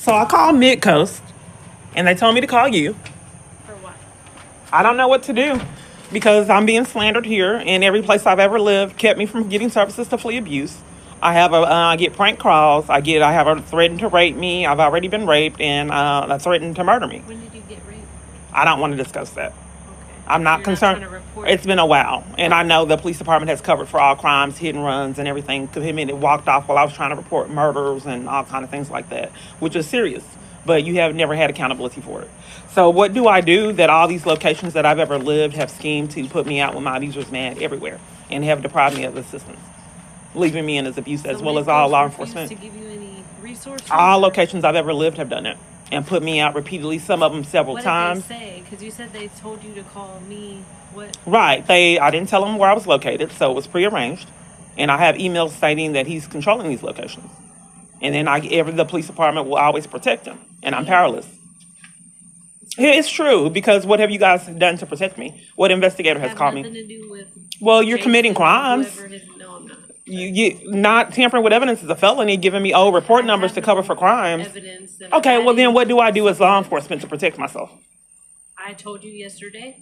So I called Mid-Coast, and they told me to call you. For what? I don't know what to do because I'm being slandered here, and every place I've ever lived kept me from getting services to flee abuse. I get prank calls. I have a threatened to rape me. I've already been raped, and threatened to murder me. When did you get raped? I don't want to discuss that. Okay. I'm not You're concerned. Not trying to report It's been a while, and I know the police department has covered for all crimes, hit and runs, and everything. Because it walked off while I was trying to report murders and all kind of things like that, which is serious. But you have never had accountability for it. So what do I do that all these locations that I've ever lived have schemed to put me out with my abusers mad everywhere and have deprived me of assistance, leaving me in his abuse as well as all law enforcement. To give you any resources? All locations I've ever lived have done it and put me out repeatedly. Some of them several times. What did they say? Because you said they told you to call me. What? Right. I didn't tell him where I was located, so it was prearranged. And I have emails stating that he's controlling these locations. And then the police department will always protect him, and I'm powerless. It's true, because what have you guys done to protect me? What investigator has called me? Nothing to do with well, you're committing crimes. No, I'm not. You not tampering with evidence is a felony. Giving me old report numbers to cover for crimes. Evidence. Okay, well then what do I do as law enforcement to protect myself? I told you yesterday.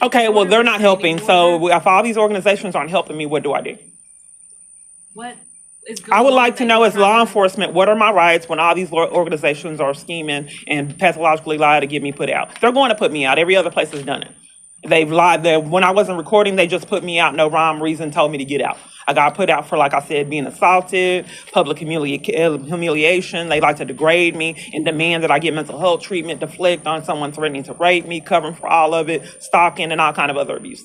Okay, well they're not helping. So if all these organizations aren't helping me, what do I do? What? I would like to know as law enforcement, what are my rights when all these organizations are scheming and pathologically lie to get me put out? They're going to put me out. Every other place has done it. They've lied. When I wasn't recording, they just put me out. No rhyme, reason, told me to get out. I got put out for, like I said, being assaulted, public humiliation. They like to degrade me and demand that I get mental health treatment, deflect on someone threatening to rape me, covering for all of it, stalking, and all kind of other abuse.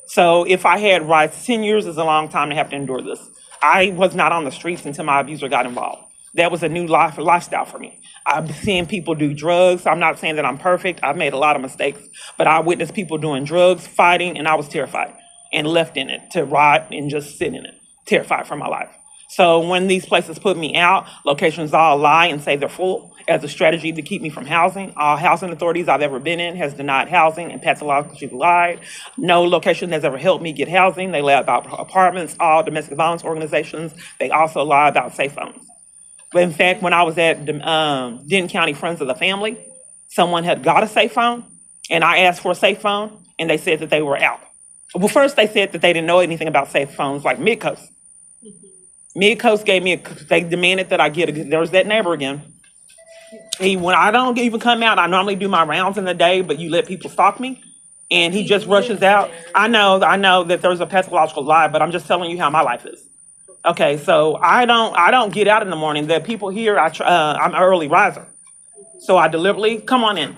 So if I had rights, 10 years is a long time to have to endure this. I was not on the streets until my abuser got involved. That was a new lifestyle for me. I've seen people do drugs. I'm not saying that I'm perfect. I've made a lot of mistakes, but I witnessed people doing drugs, fighting, and I was terrified and left in it to rot and just sit in it, terrified for my life. So when these places put me out, locations all lie and say they're full as a strategy to keep me from housing. All housing authorities I've ever been in has denied housing and pathologically lied. No location has ever helped me get housing. They lie about apartments. All domestic violence organizations, they also lie about safe phones. But in fact, when I was at Denton County Friends of the Family, someone had got a safe phone, and I asked for a safe phone, and they said that they were out. Well, first they said that they didn't know anything about safe phones, like Mid-Coast. Mid-Coast they demanded that I there's that neighbor again. When I don't even come out, I normally do my rounds in the day, but you let people stalk me, and he just rushes out. I know that there's a pathological lie, but I'm just telling you how my life is. Okay, so I don't get out in the morning. The people here, I'm an early riser, so I deliberately come on in.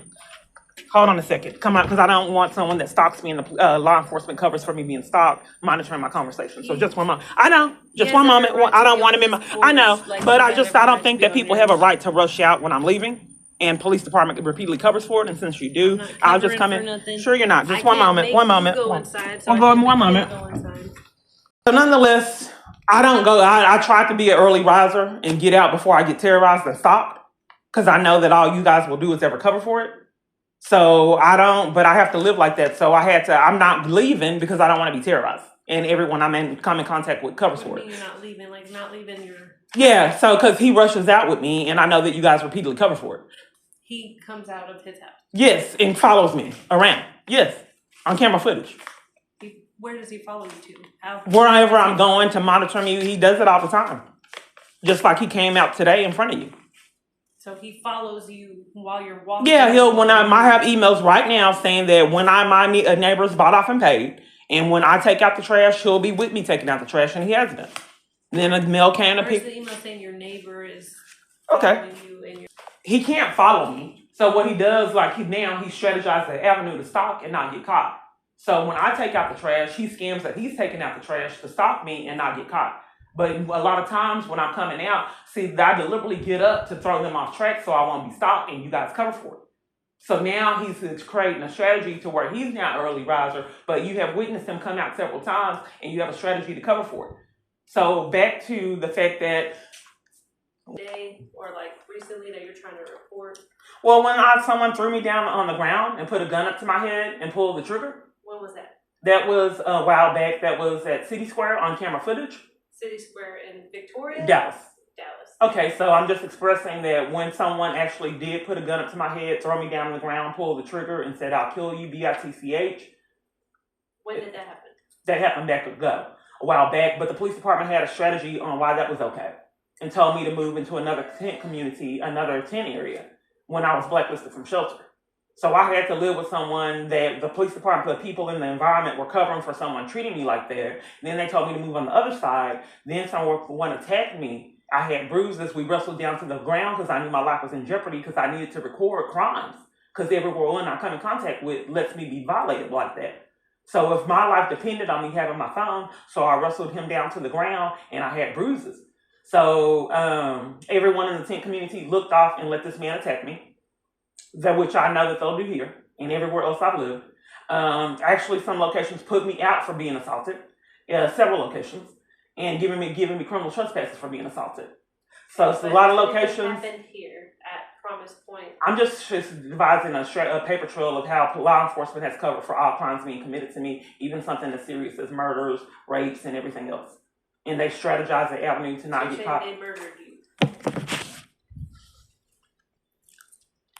Hold on a second, come on, because I don't want someone that stalks me and the law enforcement covers for me being stalked, monitoring my conversation. So just one moment. I know, just one moment. I don't want him in my. I know, but I don't think that people have a right to rush out when I'm leaving. And police department repeatedly covers for it. And since you do, I'll just come in. Sure, you're not. Just one moment. One moment. One moment. So nonetheless, I don't go. I try to be an early riser and get out before I get terrorized and stopped, because I know that all you guys will do is ever cover for it. So I don't, but I have to live like that. So I'm not leaving because I don't want to be terrorized. And everyone come in contact with covers for it. You're not leaving, not leaving your. Yeah, so because he rushes out with me, and I know that you guys repeatedly cover for it. He comes out of his house. Yes, and follows me around. Yes, on camera footage. Where does he follow you to? Wherever I'm going to monitor me, he does it all the time. Just like he came out today in front of you. So he follows you while you're walking? Yeah, I have emails right now saying that when my neighbors bought off and paid, and when I take out the trash, he'll be with me taking out the trash, and he has been. And then a mail came to pick. Where's the email saying your neighbor is following you and He can't follow me. So what he does, he strategizes the avenue to stalk and not get caught. So when I take out the trash, he scams that he's taking out the trash to stalk me and not get caught. But a lot of times when I'm coming out, I deliberately get up to throw them off track so I won't be stalked, and you guys cover for it. So now he's creating a strategy to where he's now an early riser, but you have witnessed him come out several times, and you have a strategy to cover for it. So back to the fact that today or recently that you're trying to report. Well, when someone threw me down on the ground and put a gun up to my head and pulled the trigger. When was that? That was a while back. That was at City Square on camera footage. City Square in Victoria? Dallas. Okay, so I'm just expressing that when someone actually did put a gun up to my head, throw me down on the ground, pull the trigger, and said, "I'll kill you," BITCH, When did that happen? that happened back a while back, but the police department had a strategy on why that was okay and told me to move into another tent community, another tent area when I was blacklisted from shelter. So I had to live with someone that the police department, the people in the environment were covering for someone treating me like that. Then they told me to move on the other side. Then someone attacked me. I had bruises. We wrestled down to the ground because I knew my life was in jeopardy because I needed to record crimes because everyone I come in contact with lets me be violated like that. So if my life depended on me having my phone, so I wrestled him down to the ground and I had bruises. So everyone in the tent community looked off and let this man attack me, that which I know that they'll do here and everywhere else I've lived. Actually, some locations put me out for being assaulted, several locations, and giving me criminal trespasses for being assaulted. So it's a lot of locations. What happened here at Promise Point? I'm just devising a paper trail of how law enforcement has covered for all crimes being committed to me, even something as serious as murders, rapes, and everything else. And they strategize the avenue to not get caught. They murdered you.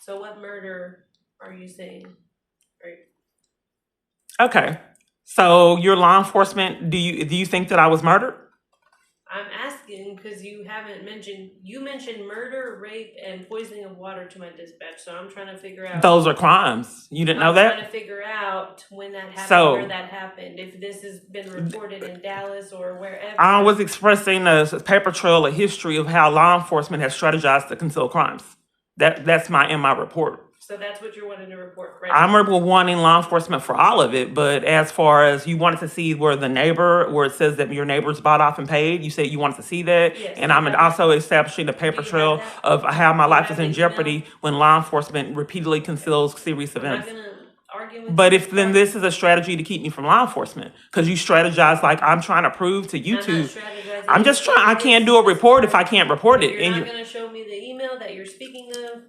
So what murder are you saying? Okay. So your law enforcement, do you think that I was murdered? I'm asking because you mentioned murder, rape, and poisoning of water to my dispatch. So I'm trying to figure out. Those are crimes. You didn't know that? I'm trying to figure out when that happened, where that happened, if this has been reported in Dallas or wherever. I was expressing a paper trail, a history of how law enforcement has strategized to conceal crimes. That's in my report. So that's what you're wanting to report, correct? I'm wanting law enforcement for all of it, but as far as you wanted to see where it says that your neighbors bought off and paid, you said you wanted to see that. Yes, and I'm also establishing a paper trail of how my life is in jeopardy when law enforcement repeatedly conceals serious events. I'm not going to argue with But you. if then this is a strategy to keep me from law enforcement, because you strategize like I'm trying to prove to YouTube. I'm just trying. I can't do a report if I can't report it. You're not going to show me the email that you're speaking of?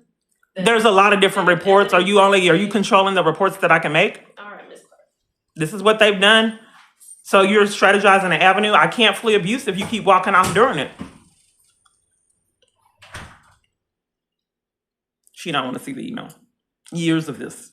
There's a lot of different reports. Are you controlling the reports that I can make? All right, Ms. Clark. This is what they've done. So you're strategizing an avenue. I can't flee abuse if you keep walking off during it. She don't want to see the email. Years of this.